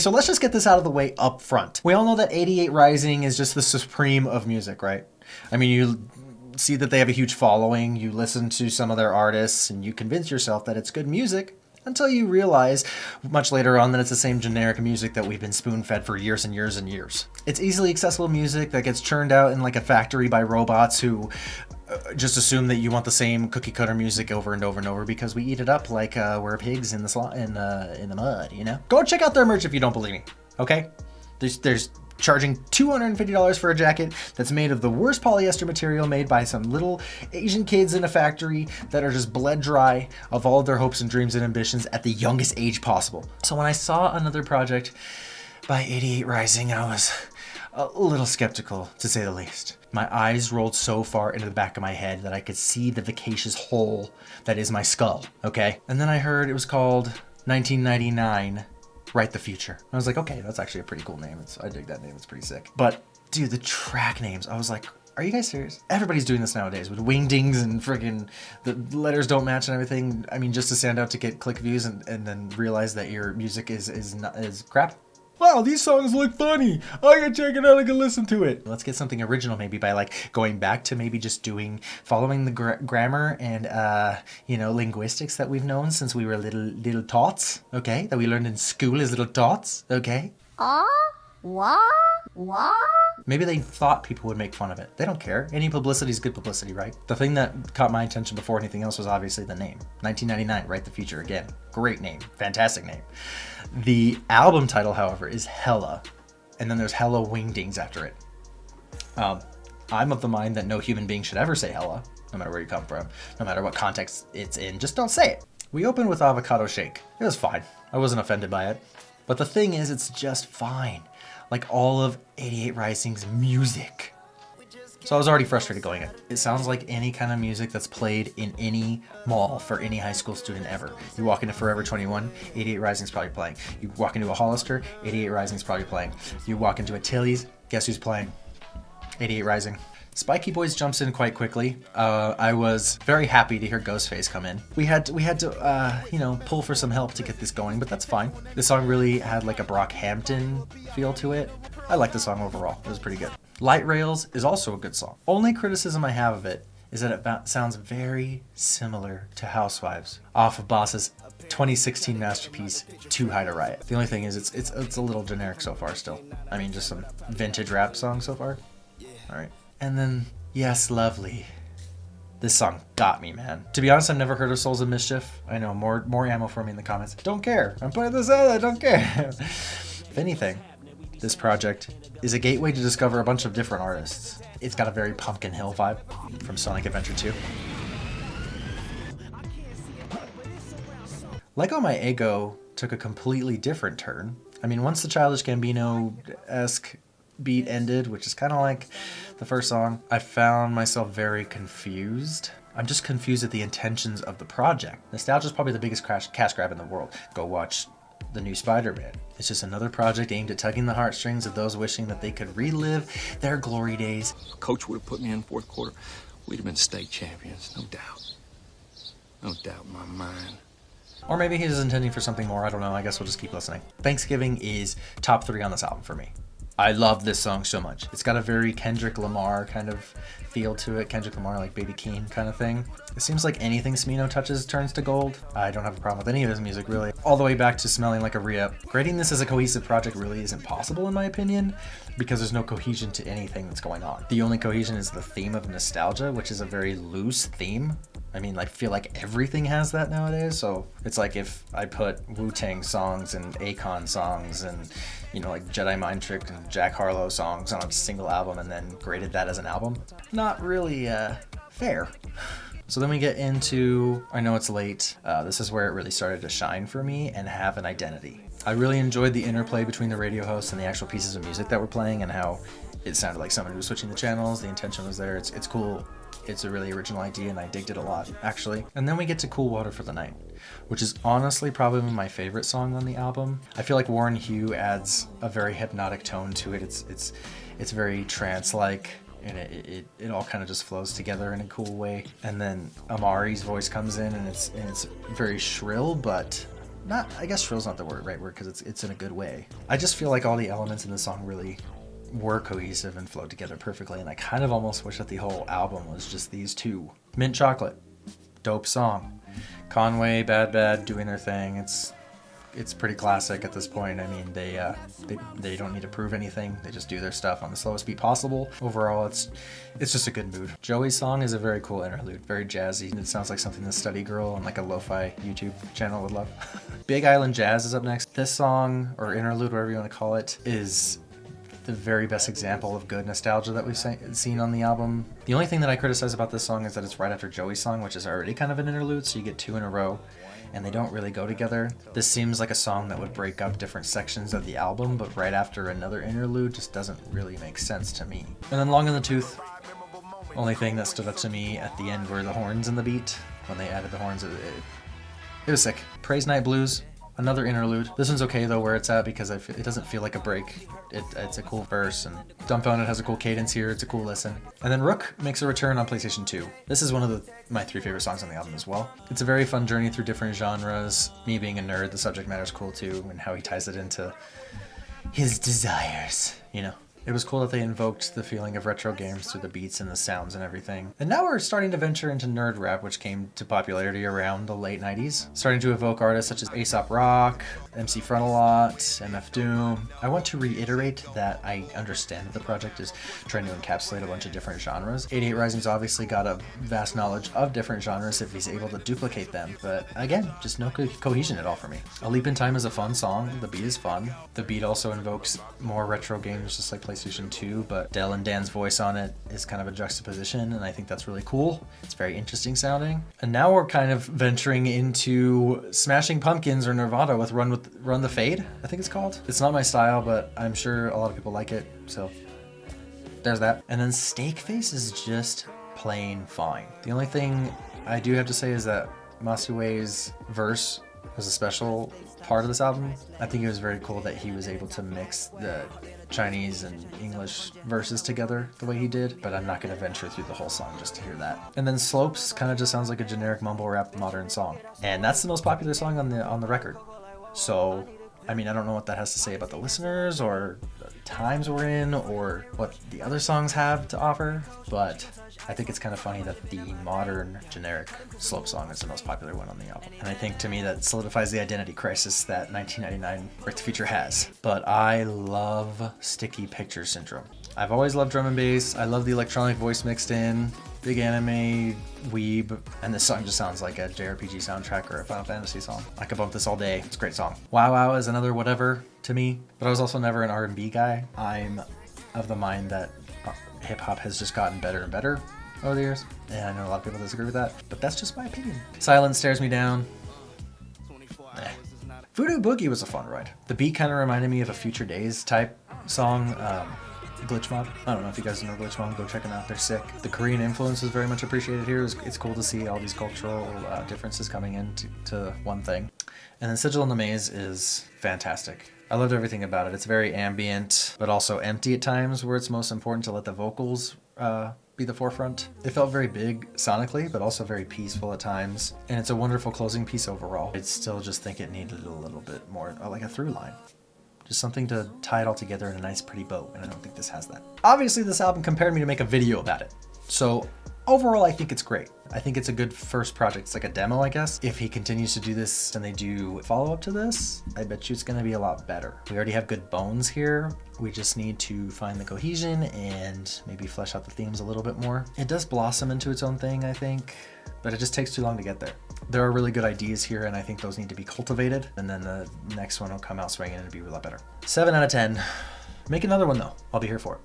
So let's just get this out of the way up front. We all know that 88 Rising is just the supreme of music, right? I mean, you see that they have a huge following, you listen to some of their artists, and you convince yourself that it's good music until you realize much later on that it's the same generic music that we've been spoon-fed for years and years and years. It's easily accessible music that gets churned out in like a factory by robots who just assume that you want the same cookie cutter music over and over and over because we eat it up like we're pigs in the mud, you know? Go check out their merch if you don't believe me, okay? There's charging $250 for a jacket that's made of the worst polyester material made by some little Asian kids in a factory that are just bled dry of all of their hopes and dreams and ambitions at the youngest age possible. So when I saw another project by 88 Rising, I was a little skeptical, to say the least. My eyes rolled so far into the back of my head that I could see the vacacious hole that is my skull, okay? And then I heard it was called 1999, Write the Future. I was like, okay, that's actually a pretty cool name. I dig that name, it's pretty sick. But dude, the track names, I was like, are you guys serious? Everybody's doing this nowadays with wingdings and friggin' the letters don't match and everything. I mean, just to stand out to get click views and then realize that your music is crap. Wow, these songs look funny. I can check it out, I can listen to it. Let's get something original maybe by like going back to maybe just following the grammar and, linguistics that we've known since we were little tots, okay? That we learned in school as little tots, okay? What? Maybe they thought people would make fun of it. They don't care. Any publicity is good publicity, right? The thing that caught my attention before anything else was obviously the name. 1999, Write the Future. Again, great name. Fantastic name. The album title, however, is Hella. And then there's Hella Wingdings after it. I'm of the mind that no human being should ever say Hella, no matter where you come from, no matter what context it's in. Just don't say it. We opened with Avocado Shake. It was fine. I wasn't offended by it. But the thing is, it's just fine. Like all of 88 Rising's music. So I was already frustrated going in. It sounds like any kind of music that's played in any mall for any high school student ever. You walk into Forever 21, 88 Rising's probably playing. You walk into a Hollister, 88 Rising's probably playing. You walk into a Tilly's, guess who's playing? 88 Rising. Spiky Boys jumps in quite quickly. I was very happy to hear Ghostface come in. We had to pull for some help to get this going, but that's fine. This song really had like a Brockhampton feel to it. I like the song overall. It was pretty good. Light Rails is also a good song. Only criticism I have of it is that it sounds very similar to Housewives off of Boss's 2016 masterpiece, Too High to Riot. The only thing is it's a little generic so far still. I mean, just some vintage rap song so far. All right. And then, Yes, Lovely. This song got me, man. To be honest, I've never heard of Souls of Mischief. I know, more ammo for me in the comments. Don't care. I'm putting this out, I don't care. If anything, this project is a gateway to discover a bunch of different artists. It's got a very Pumpkin Hill vibe from Sonic Adventure 2. Lego My Ego took a completely different turn. I mean, once the Childish Gambino-esque beat ended, which is kind of like the first song, I found myself very confused. I'm just confused at the intentions of the project. Nostalgia is probably the biggest cash grab in the world. Go watch the new Spider-Man. It's just another project aimed at tugging the heartstrings of those wishing that they could relive their glory days. Coach would have put me in fourth quarter. We'd have been state champions, no doubt. No doubt in my mind. Or maybe he's intending for something more. I don't know. I guess we'll just keep listening. Thanksgiving is top 3 on this album for me. I love this song so much. It's got a very Kendrick Lamar kind of feel to it. Kendrick Lamar, like Baby Keem kind of thing. It seems like anything Smino touches turns to gold. I don't have a problem with any of his music, really. All the way back to Smelling Like a Re-Up. Grading this as a cohesive project really isn't possible, in my opinion, because there's no cohesion to anything that's going on. The only cohesion is the theme of nostalgia, which is a very loose theme. I mean, I feel like everything has that nowadays, so it's like if I put Wu-Tang songs and Akon songs and, like Jedi Mind Trick and Jack Harlow songs on a single album and then graded that as an album. Not really fair. So then we get into, I know it's late, this is where it really started to shine for me and have an identity. I really enjoyed the interplay between the radio hosts and the actual pieces of music that were playing and how it sounded like someone who was switching the channels, the intention was there, it's cool. It's a really original idea and I digged it a lot, actually. And then we get to Cool Water for the Night, which is honestly probably my favorite song on the album. I feel like Warren Hugh adds a very hypnotic tone to it. It's very trance-like, and it all kind of just flows together in a cool way. And then Amari's voice comes in and it's very shrill, but not, I guess shrill's not the right word, because it's in a good way. I just feel like all the elements in the song really were cohesive and flowed together perfectly, and I kind of almost wish that the whole album was just these two. Mint Chocolate, dope song. Conway, Bad Bad doing their thing. It's pretty classic at this point. I mean, they don't need to prove anything. They just do their stuff on the slowest beat possible. Overall, it's just a good mood. Joey's song is a very cool interlude, very jazzy. It sounds like something the Study Girl on like a lo-fi YouTube channel would love. Big Island Jazz is up next. This song, or interlude, whatever you want to call it, is the very best example of good nostalgia that we've seen on the album. The only thing that I criticize about this song is that it's right after Joey's song, which is already kind of an interlude, so you get two in a row, and they don't really go together. This seems like a song that would break up different sections of the album, but right after another interlude just doesn't really make sense to me. And then Long in the Tooth. Only thing that stood up to me at the end were the horns in the beat. When they added the horns, it was sick. Praise Night Blues. Another interlude. This one's okay though where it's at, because it doesn't feel like a break. It's a cool verse, and Dumbfounded has a cool cadence here. It's a cool listen. And then Rook makes a return on PlayStation 2. This is one of my 3 favorite songs on the album as well. It's a very fun journey through different genres. Me being a nerd, the subject matter's cool too, and how he ties it into his desires, you know. It was cool that they invoked the feeling of retro games through the beats and the sounds and everything. And now we're starting to venture into nerd rap, which came to popularity around the late 90s. Starting to evoke artists such as Aesop Rock, MC Frontalot, MF Doom. I want to reiterate that I understand that the project is trying to encapsulate a bunch of different genres. 88 Rising's obviously got a vast knowledge of different genres if he's able to duplicate them. But again, just no cohesion at all for me. A Leap in Time is a fun song. The beat is fun. The beat also invokes more retro games, just like PlayStation 2, but Del and Dan's voice on it is kind of a juxtaposition, and I think that's really cool. It's very interesting sounding. And now we're kind of venturing into Smashing Pumpkins or Nirvana with Run the Fade, I think it's called. It's not my style, but I'm sure a lot of people like it, so there's that. And then Steakface is just plain fine. The only thing I do have to say is that Masue's verse was a special part of this album. I think it was very cool that he was able to mix the Chinese and English verses together the way he did, but I'm not going to venture through the whole song just to hear that. And then Slopes kind of just sounds like a generic mumble rap modern song, and that's the most popular song on the record. So I mean, I don't know what that has to say about the listeners or the times we're in or what the other songs have to offer, but I think it's kind of funny that the modern generic slope song is the most popular one on the album. And I think to me that solidifies the identity crisis that 1999 Break the Future has. But I love Sticky Picture Syndrome. I've always loved drum and bass. I love the electronic voice mixed in, big anime, weeb, and this song just sounds like a JRPG soundtrack or a Final Fantasy song. I could bump this all day. It's a great song. Wow Wow is another whatever to me, but I was also never an R&B guy. I'm of the mind that hip-hop has just gotten better and better over the years, and I know a lot of people disagree with that, but that's just my opinion. Silence Stares Me Down. Voodoo Boogie was a fun ride. The beat kind of reminded me of a Future Days type song. Glitch Mob. I don't know if you guys know Glitch Mob. Go check them out. They're sick. The Korean influence is very much appreciated here. It's cool to see all these cultural differences coming into one thing. And then Sigil in the Maze is fantastic. I loved everything about it. It's very ambient, but also empty at times where it's most important to let the vocals be the forefront. It felt very big sonically, but also very peaceful at times. And it's a wonderful closing piece overall. I still just think it needed a little bit more, like a through line. Just something to tie it all together in a nice pretty bow, and I don't think this has that. Obviously this album compared me to make a video about it. So overall I think it's great. I think it's a good first project. It's like a demo, I guess. If he continues to do this and they do follow up to this, I bet you it's gonna be a lot better. We already have good bones here. We just need to find the cohesion and maybe flesh out the themes a little bit more. It does blossom into its own thing, I think, but it just takes too long to get there. There are really good ideas here, and I think those need to be cultivated, and then the next one will come out swinging and it'll be a lot better. 7 out of 10. Make another one though. I'll be here for it.